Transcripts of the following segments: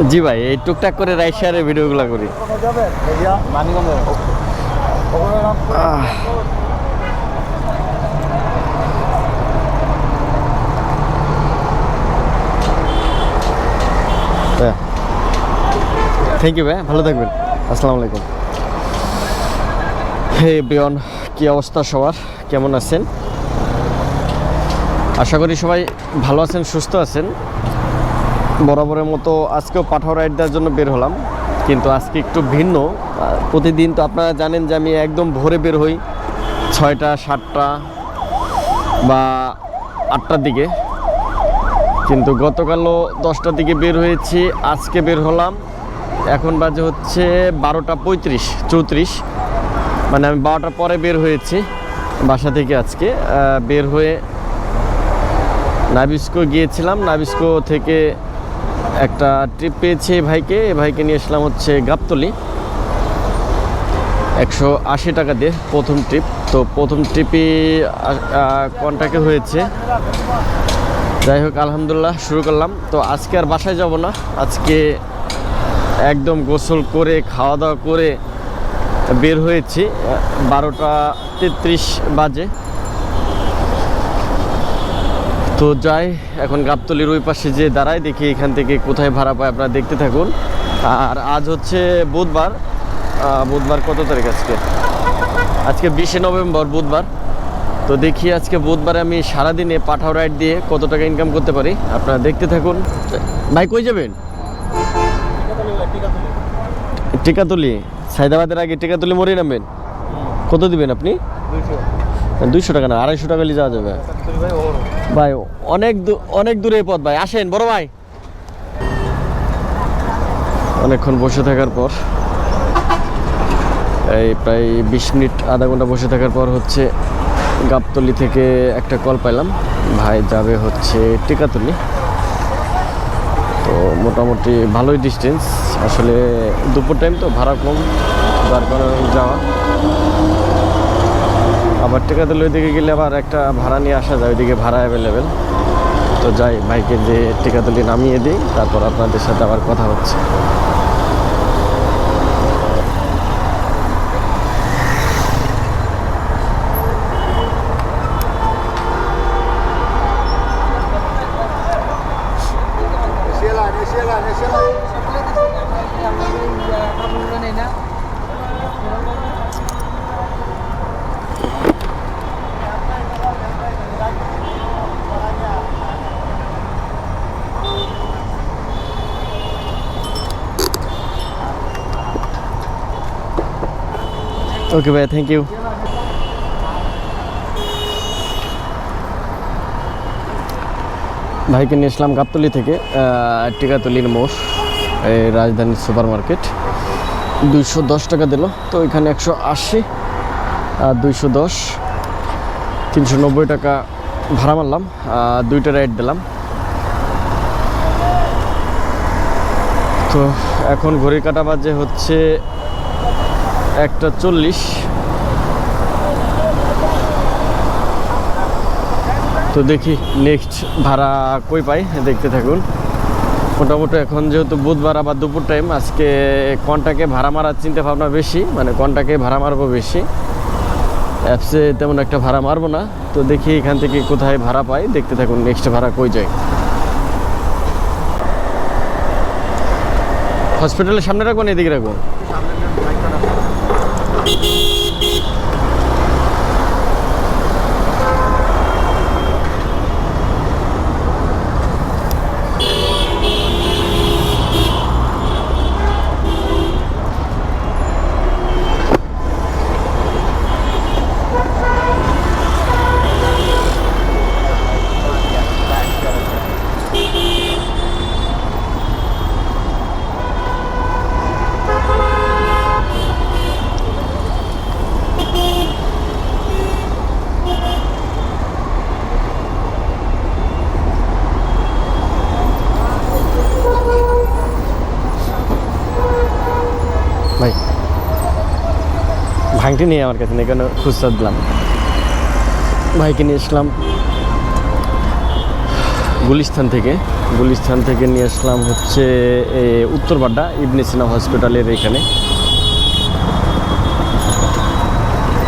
জি ভাই, এই টুকটাক করে রাইড শেয়ারের ভিডিওগুলো করি। থ্যাংক ইউ ভাই, ভালো থাকবেন। আসসালামু আলাইকুম। হে বিয়ন, কি অবস্থা সবার, কেমন আছেন? আশা করি সবাই ভালো আছেন, সুস্থ আছেন। বরাবরের মতো আজকেও পাঠাও রাইড দেওয়ার জন্য বের হলাম, কিন্তু আজকে একটু ভিন্ন। প্রতিদিন তো আপনারা জানেন যে আমি একদম ভোরে বের হই, 6টা 7টা বা 8টার দিকে, কিন্তু গতকালও 10টার দিকে বের হয়েছি। আজকে বের হলাম, এখন বাজে হচ্ছে 12টা 34, মানে আমি 12টার পরে বের হয়েছি বাসা থেকে। আজকে বের হয়ে নাবিস্কো গিয়েছিলাম, নাবিস্কো থেকে একটা ট্রিপ পেয়েছি এই ভাইকে নিয়ে আসলাম হচ্ছে গাবতলী, 180 টাকা দিয়ে প্রথম ট্রিপ। তো প্রথম ট্রিপই কন্ট্যাক্টে হয়েছে। যাই হোক, আলহামদুলিল্লাহ শুরু করলাম। তো আজকে আর বাসায় যাব না, আজকে একদম গোসল করে খাওয়া দাওয়া করে বের হয়েছি। 12টা 33 বাজে। তো যাই, এখন গাবতলীর ওই পাশে যে দাঁড়ায়, দেখি এখান থেকে কোথায় ভাড়া পায়, আপনারা দেখতে থাকুন। আর আজ হচ্ছে বুধবার। বুধবার কত তারিখ আজকে? আজকে 20শে নভেম্বর, বুধবার। তো দেখি আজকে বুধবারে আমি সারাদিনে পাঠাও রাইড দিয়ে কত টাকা ইনকাম করতে পারি, আপনারা দেখতে থাকুন। ভাই কই যাবেন? টিকাতলি, সাইদাবাদের আগে টিকাতলি মোড়ে নামবেন। কত দিবেন আপনি? 200 টাকা না, 250 টাকা নিয়ে যাওয়া যাবে ভাই। অনেক দূরে পথ ভাই, আসেন বড় ভাই। অনেকক্ষণ বসে থাকার পর, এই প্রায় 20 মিনিট আধা ঘন্টা বসে থাকার পর হচ্ছে গাবতলী থেকে একটা কল পাইলাম, ভাই যাবে হচ্ছে টিকাতলি। তো মোটামুটি ভালোই ডিস্টেন্স, আসলে দুপুর টাইম তো ভাড়া কম, যার কারণে যাওয়া। আবার টিকাতলি ওইদিকে গেলে আবার একটা ভাড়া নিয়ে আসা যায়, ওইদিকে ভাড়া অ্যাভেলেবেল। তো যাই, ভাইকে যে টিকাতলি নামিয়ে দিই, তারপর আপনাদের সাথে আবার কথা হচ্ছে। ওকে ভাই, থ্যাংক ইউ। ভাইকে নিয়ে আসলাম গাবতলী থেকে টিকাতলির মোড়, এই রাজধানী সুপার মার্কেট। 210 টাকা দিল, তো এখানে 180 আর 210, 390 টাকা ভাড়া মারলাম। 2টা রাইড দিলাম। তো এখন ঘড়ি কাটা বাজে হচ্ছে 1টা 40। তো দেখি নেক্সট ভাড়া কই পাই, দেখতে থাকুন। মোটামুটি এখন যেহেতু বুধবার, আবার দুপুর টাইম, আজকে কন্টাকে ভাড়া মারার চিন্তা ভাবনা বেশি, মানে কন্টাকে ভাড়া মারবো বেশি, অ্যাপসে তেমন একটা ভাড়া মারবো না। তো দেখি এখান থেকে কোথায় ভাড়া পাই, দেখতে থাকুন নেক্সট ভাড়া কই যায়। হসপিটালের সামনে রাখবো না এদিকে রাখবো? ভাই ভাঙটি নিয়ে আমার কাছে নেই, কেন খুচরা দিলাম। ভাইকে নিয়ে আসলাম গুলিস্তান থেকে নিয়ে আসলাম হচ্ছে উত্তরবাড্ডা ইবনে সিনা হসপিটালের এখানে।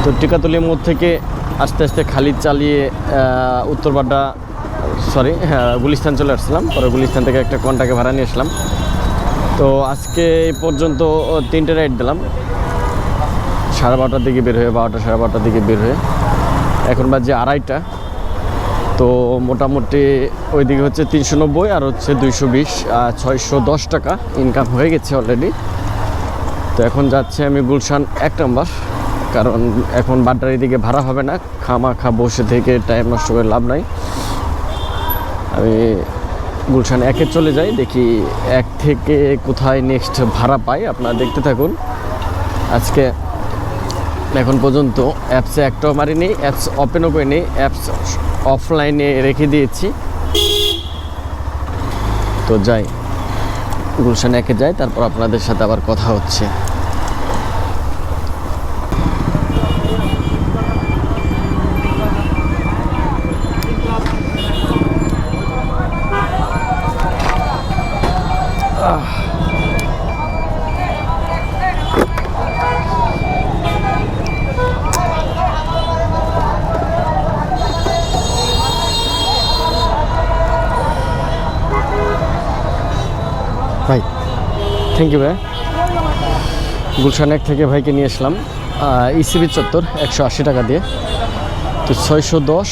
তো টিকাতলি মোড় থেকে আস্তে আস্তে খালিদ চালিয়ে উত্তরবাড্ডা গুলিস্তান চলে আসলাম। পরে গুলিস্তান থেকে একটা কন্টাকে ভাড়া নিয়ে আসলাম। তো আজকে এই পর্যন্ত 3টে রাইড দিলাম, 12:30টার দিকে বের হয়ে, 12টা 12:30টার দিকে বের হয়ে এখন বাজে 2:30টা। তো মোটামুটি ওইদিকে হচ্ছে 390 আর হচ্ছে 220, 610 টাকা ইনকাম হয়ে গেছে অলরেডি। তো এখন যাচ্ছে আমি গুলশান 1 নম্বর, কারণ এখন বাড্ডার দিকে ভাড়া হবে না, খামাখা বসে থেকে টাইম নষ্ট করে লাভ নাই। আমি গুলশান 1-এ চলে যাই, দেখি 1 থেকে কোথায় নেক্সট ভাড়া পাই। আপনারা দেখতে থাকুন। আজকে এখন পর্যন্ত অ্যাপসে একটাও মারিনি, অ্যাপস ওপেনও করিনি, অ্যাপস অফলাইনে রেখে দিয়েছি। তো যাই, গুলশান 1-এ যাই, তারপর আপনাদের সাথে আবার কথা হচ্ছে। ভাই থ্যাংক ইউ ভাই। গুলশান 1 থেকে ভাইকে নিয়ে আসলাম ইসিবি চত্বর 180 টাকা দিয়ে। তো 610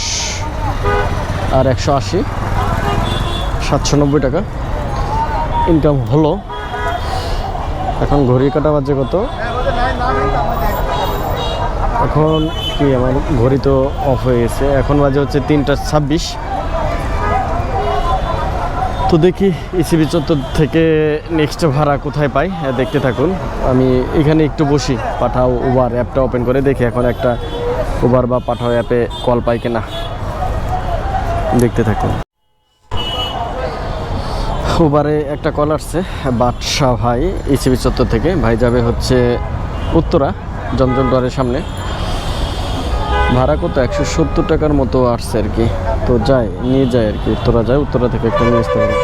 আর 180, 790 টাকা ইনকাম হলো। এখন ঘড়ি কাটা বাজে কত, এখন কি আমার ঘড়ি তো অফ হয়ে গেছে, এখন বাজে হচ্ছে 3টা 26। তো দেখি ইসিবি চত্বর থেকে নেক্সট ভাড়া কোথায় পাই, দেখতে থাকুন। আমি এখানে একটু বসি, পাঠাও উবার অ্যাপটা ওপেন করে দেখি এখন একটা উবার বা পাঠাও অ্যাপে কল পাই কিনা, দেখতে থাকুন। উবারে একটা কল আসছে, বাদশা ভাই ইসিবি চত্বর থেকে। ভাই যাবে হচ্ছে উত্তরা জমজম দ্বারের সামনে। ভাড়া কত 170 টাকার মতো আসছে আর কি। তো যাই, নিয়ে যায় আর কি, উত্তরা যায়, উত্তরা থেকে একটা নিয়ে আসতে পারে।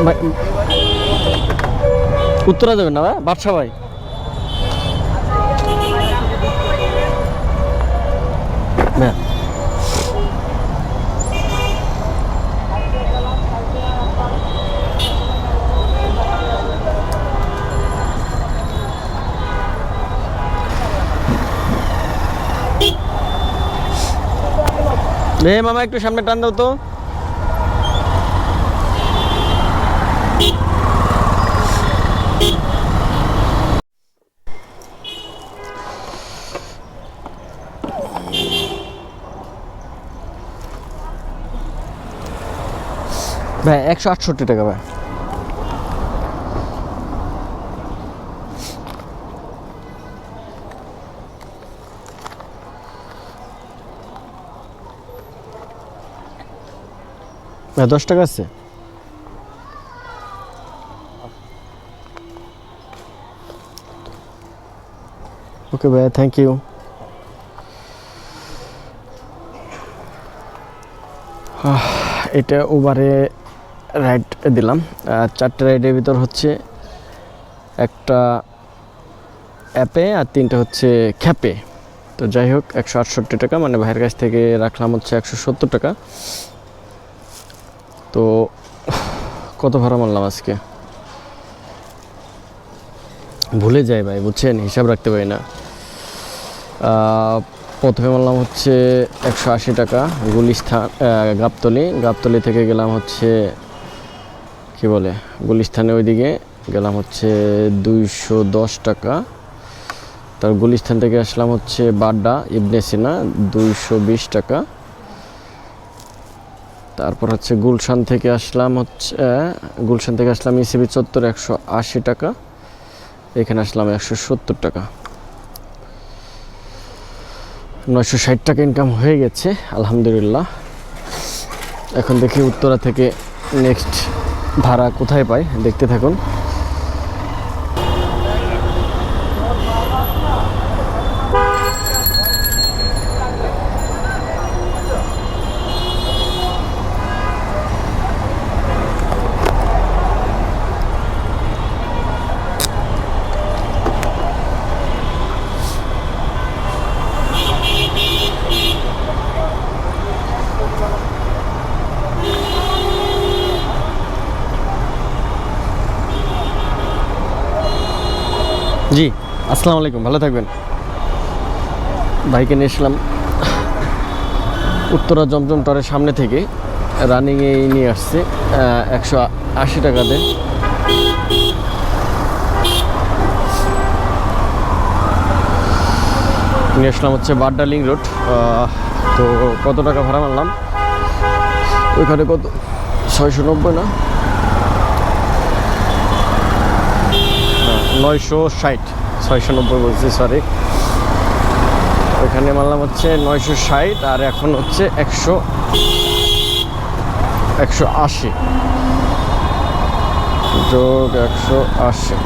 ভাই উত্তরা যাবেন না ভাই, বাদশা ভাই? হ্যাঁ মামা একটু সামনে টান দাও তো। ভাই 168 টাকা ভাই। ভাই 10 টাকা আছে? ওকে ভাই, থ্যাংক ইউ। এটা উবারে রাইড দিলাম, 4টে রাইডের ভিতর হচ্ছে একটা অ্যাপে আর 3টে হচ্ছে খ্যাপে। তো যাই হোক 168 টাকা, মানে ভাইয়ের কাছ থেকে রাখলাম হচ্ছে 170 টাকা। তো কত ভাড়া মারলাম আজকে ভুলে যাই ভাই, বুঝছেন, হিসাব রাখতে পারি না। প্রথমে মারলাম হচ্ছে 180 টাকা গুলিস্তান গাবতলি থেকে গেলাম হচ্ছে কি বলে গুলিস্তানে, ওইদিকে গেলাম হচ্ছে 210 টাকা। তার গুলিস্তান থেকে আসলাম হচ্ছে বাড্ডা ইবনে সিনা 220 টাকা। তারপর হচ্ছে গুলশান থেকে আসলাম ইসিবি চত্বর 180 টাকা। এখানে আসলাম 170 টাকা, 960 টাকা ইনকাম হয়ে গেছে আলহামদুলিল্লাহ। এখন দেখি উত্তরা থেকে নেক্সট ভাড়া কোথায় পাই, দেখতে থাকুন। জি, আসসালামু আলাইকুম, ভালো থাকবেন। বাইকে নিয়ে এসলাম উত্তরা জমজম টরের সামনে থেকে, রানিংয়ে নিয়ে আসছে 180 টাকাতে। নিয়ে আসলাম হচ্ছে বাড্ডা লিং রোড। তো কত টাকা ভাড়া মারলাম ওইখানে? কত 690 না 960, 690 বলছি, সরি। ওইখানে মারলাম হচ্ছে 960, আর এখন হচ্ছে 180 যোগ 180,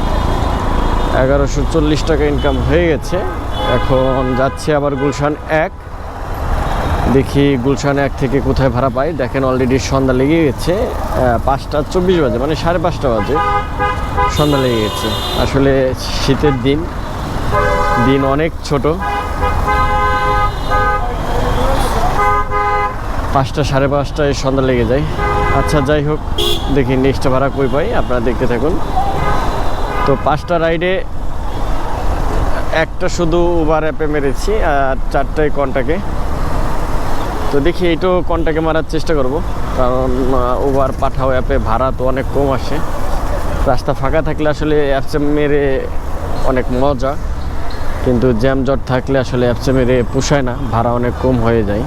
1140 টাকা ইনকাম হয়ে গেছে। এখন যাচ্ছে আবার গুলশান 1, দেখি গুলশান 1 থেকে কোথায় ভাড়া পাই। দেখেন অলরেডি সন্ধ্যা লেগে গেছে, 5টা 24 বাজে, মানে 5:30 বাজে সন্ধ্যা লেগে গেছে। আসলে শীতের দিন, দিন অনেক ছোট। 5টা 5:30টায় সন্ধ্যা লেগে যায়। আচ্ছা, যাই হোক, দেখি নেক্সট ভাড়া কই পাই, আপনারা দেখতে থাকুন। তো 5টা রাইডে একটা শুধু উবার অ্যাপে মেরেছি, আর 4টায় কন্টাকে। তো দেখি এইটাও কন্টাকে মারার চেষ্টা করব, কারণ উবার পাঠাও অ্যাপে ভাড়া তো অনেক কম আসে। রাস্তা ফাঁকা থাকলে আসলে অ্যাপসে মেরে অনেক মজা, কিন্তু জ্যাম জট থাকলে আসলে অ্যাপসে মেরে পোষায় না, ভাড়া অনেক কম হয়ে যায়।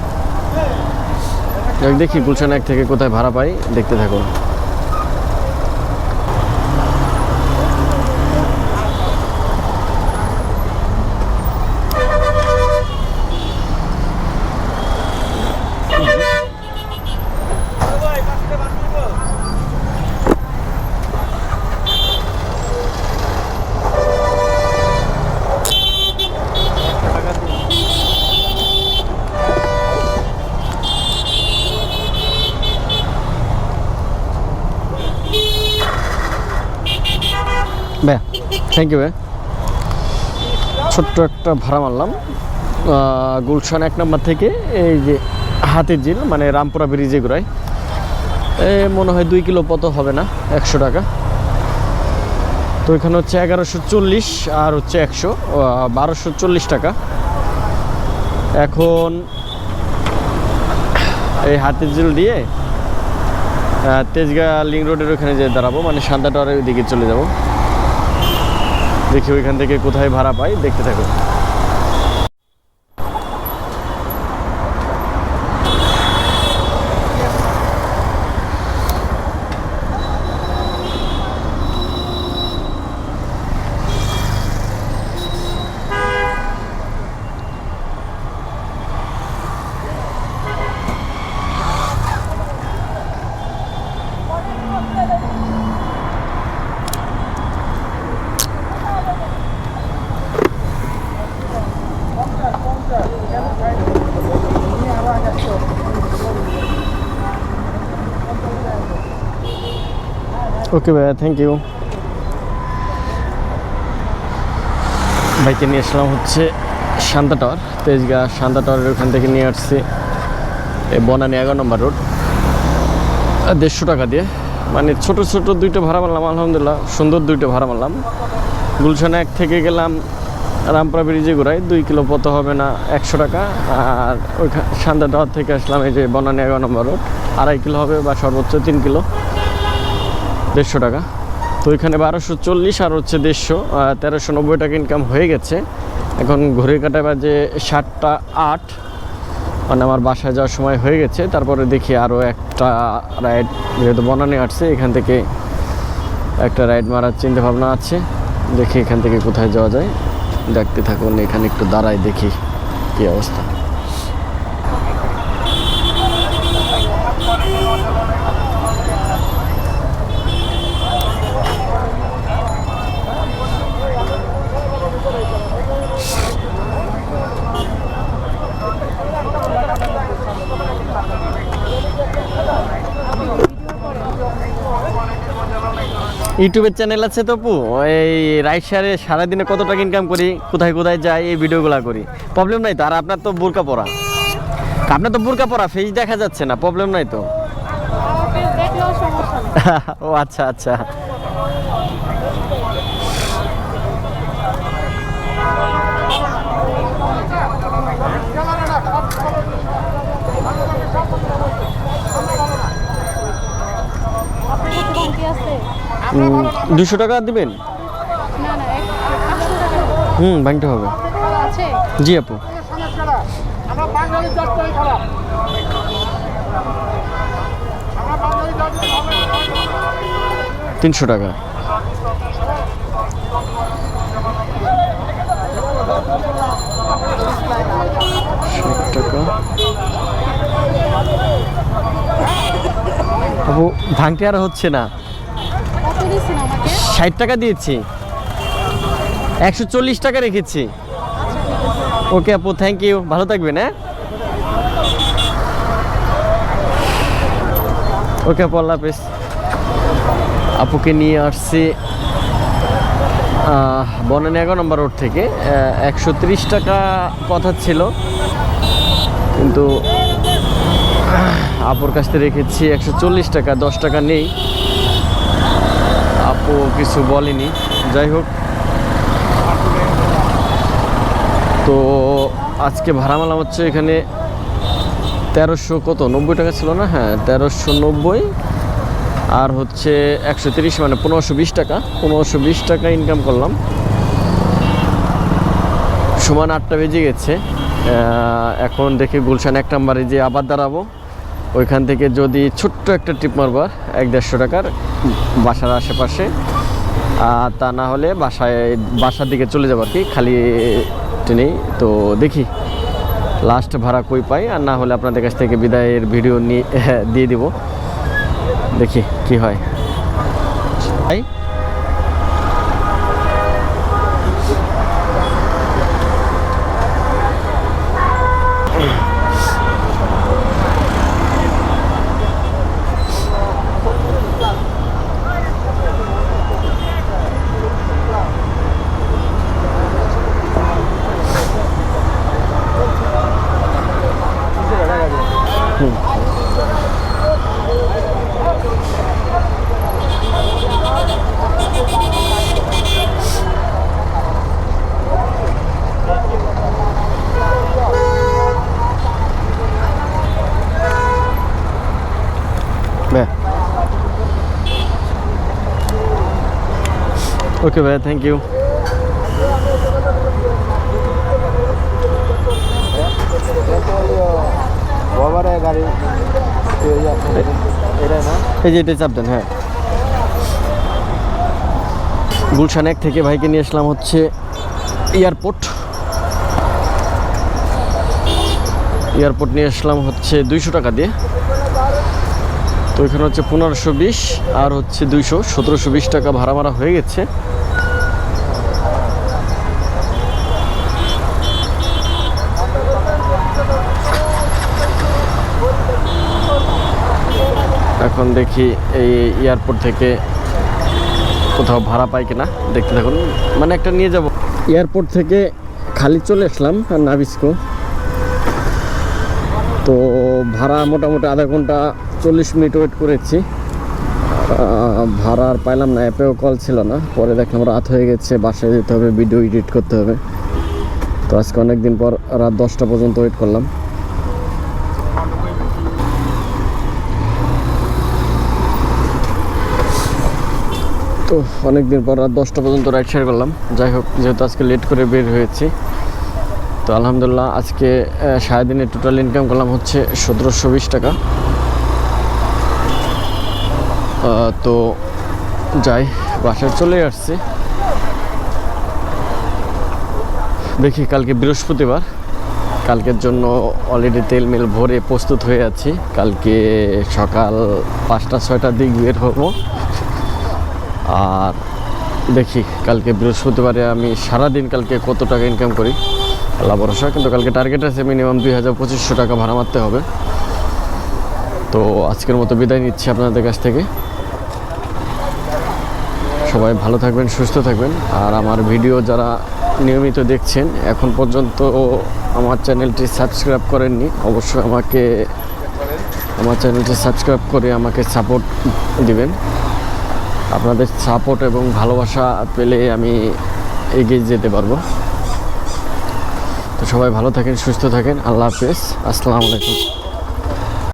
দেখি গুলশান 1 থেকে কোথায় ভাড়া পাই, দেখতে থাকুন। ভাইয়া, থ্যাংক ইউ ভাই। ছোট্ট একটা ভাড়া মারলাম গুলশান 1 নম্বর থেকে, এই যে হাতির ঝিল, মানে রামপুরা ব্রিজে ঘুরাই। মনে হয় 2 কিলো পথ হবে না, 100 টাকা। তো এখানে হচ্ছে 1140, আর হচ্ছে 100, 1240 টাকা। এখন এই হাতির ঝিল দিয়ে তেজগাঁ লিং রোডের ওখানে যে দাঁড়াবো, মানে সান্তা টাওয়ারের দিকে চলে যাব। দেখি ওইখান থেকে কোথায় ভাড়া পাই, দেখতে থাকো। ওকে ভাইয়া, থ্যাংক ইউ। বাইকে নিয়ে আসলাম হচ্ছে সান্তা টাওয়ার, তেজগাঁ সান্তা টাওয়ারের ওখান থেকে নিয়ে আসছি এই বনানী 11 নম্বর রোড, 150 টাকা দিয়ে। মানে ছোট ছোট 2টা ভাড়া মারলাম, আলহামদুলিল্লাহ সুন্দর 2টা ভাড়া মারলাম। গুলশান 1 থেকে গেলাম রামপুরা ব্রিজে ঘুরাই, 2 কিলো পথ হবে না, 100 টাকা। আর ওইখানে সান্তা টাওয়ার থেকে আসলাম এই যে বনানী 11 নম্বর রোড, 2.5 কিলো হবে, বা সর্বোচ্চ 3 কিলো, 150 টাকা। তো ওইখানে 1240, আর হচ্ছে 150, 1390 টাকা ইনকাম হয়ে গেছে। এখন ঘড়ির কাঁটায় বাজে 7টা 8, মানে আমার বাসায় যাওয়ার সময় হয়ে গেছে। তারপরে দেখি আরও একটা রাইড, যেহেতু বনানী আসছে, এখান থেকে একটা রাইড মারার চিন্তা ভাবনা আছে। দেখি এখান থেকে কোথায় যাওয়া যায়, দেখতে থাকুন। এখানে একটু দাঁড়াই, দেখি কী অবস্থা। ইউটিউবের চ্যানেল আছে তো আপু, এই রাইড শেয়ারে সারাদিনে কত টাকা ইনকাম করি, কোথায় কোথায় যাই, এই ভিডিওগুলো করি। প্রবলেম নাই তো? আর আপনার তো বোরকা পরা, ফেস দেখা যাচ্ছে না, প্রবলেম নাই তো? ও আচ্ছা আচ্ছা। 200 টাকা দিবেন? ভাঙতে হবে। জি আপু। 300 টাকা। আপু ভাঙতে আর হচ্ছে না। 60 টাকা দিয়েছি, 140 টাকা রেখেছি। ওকে আপু, থ্যাংক ইউ, ভালো থাকবেন। হ্যাঁ ওকে আপু, আল্লাহ হাফেজ। আপুকে নিয়ে আসছি বনানী 11 নম্বর রোড থেকে। 130 টাকা কথা ছিল, কিন্তু আপুর কাছ থেকে রেখেছি 140 টাকা। 10 টাকা নেই, আপু কিছু বলেনি। যাই হোক, তো আজকে ভাড়া মালাম হচ্ছে এখানে 1390 টাকা ছিল না? হ্যাঁ 1390, আর হচ্ছে 130 মানে 1520 টাকা। 1520 টাকা ইনকাম করলাম। সমান 8টা বেজে গেছে। এখন দেখি গুলশান 1 নম্বরে যে আবার দাঁড়াবো, ওইখান থেকে যদি ছোট্ট একটা ট্রিপ মারবার 100-150 টাকার বাসার আশেপাশে, তা না হলে বাসার দিকে চলে যাবো আর কি, খালি ট্রেনেই। তো দেখি লাস্ট ভাড়া কই পাই, আর না হলে আপনাদের কাছ থেকে বিদায়ের ভিডিও নিয়ে দিয়ে দিব। দেখি কি হয়। ওকে ভাই, থ্যাংক ইউ। এই যে এটা চাপ দেন। হ্যাঁ, গুলশান 1 থেকে ভাইকে নিয়ে আসলাম হচ্ছে এয়ারপোর্ট নিয়ে আসলাম হচ্ছে 200 টাকা দিয়ে। তো এখানে হচ্ছে 1520 আর হচ্ছে 200, 1720 টাকা ভাড়া মারা হয়ে গেছে। এখন দেখি এই এয়ারপোর্ট থেকে কোথাও ভাড়া পাই কিনা, দেখতে থাকুন। মানে একটা নিয়ে যাব। এয়ারপোর্ট থেকে খালি চলে আসলাম নাবিস্কো। তো ভাড়া মোটামুটি আধা ঘন্টা 40 মিনিট ওয়েট করেছি, ভাড়া আর পাইলাম না। অ্যাপেও কল ছিল না। পরে দেখলাম রাত হয়ে গেছে, বাসায় যেতে হবে, ভিডিও এডিট করতে হবে। তো আজকে অনেক দিন পর রাত 10টা পর্যন্ত ওয়েট করলাম। তো অনেক দিন পর রাত 10টা পর্যন্ত রাইড শেয়ার করলাম। যাই হোক, যেহেতু আজকে লেট করে বের হয়েছি, তো আলহামদুলিল্লাহ আজকে সারাদিনে টোটাল ইনকাম করলাম হচ্ছে 1720 টাকা। তো যাই, বাসায় চলে আসছি। দেখি কালকে বৃহস্পতিবার, কালকের জন্য অলরেডি তেল মিল ভরে প্রস্তুত হয়ে আছি। কালকে সকাল 5টা-6টার দিক বের হবো। আর দেখি কালকে বৃহস্পতিবারে আমি সারাদিন কালকে কত টাকা ইনকাম করি, আল্লাহ ভরসা। কিন্তু কালকে টার্গেট আছে মিনিমাম 2500 টাকা ভাড়া মারতে হবে। তো আজকের মতো বিদায় নিচ্ছি আপনাদের কাছ থেকে। সবাই ভালো থাকবেন, সুস্থ থাকবেন। আর আমার ভিডিও যারা নিয়মিত দেখছেন, এখন পর্যন্ত আমার চ্যানেলটি সাবস্ক্রাইব করেননি, অবশ্যই আমার চ্যানেলটি সাবস্ক্রাইব করে আমাকে সাপোর্ট দিবেন। আপনাদের সাপোর্ট এবং ভালোবাসা পেলে আমি এগিয়ে যেতে পারবো। তো সবাই ভালো থাকেন, সুস্থ থাকেন। আল্লাহ হাফেজ, আসসালামু আলাইকুম।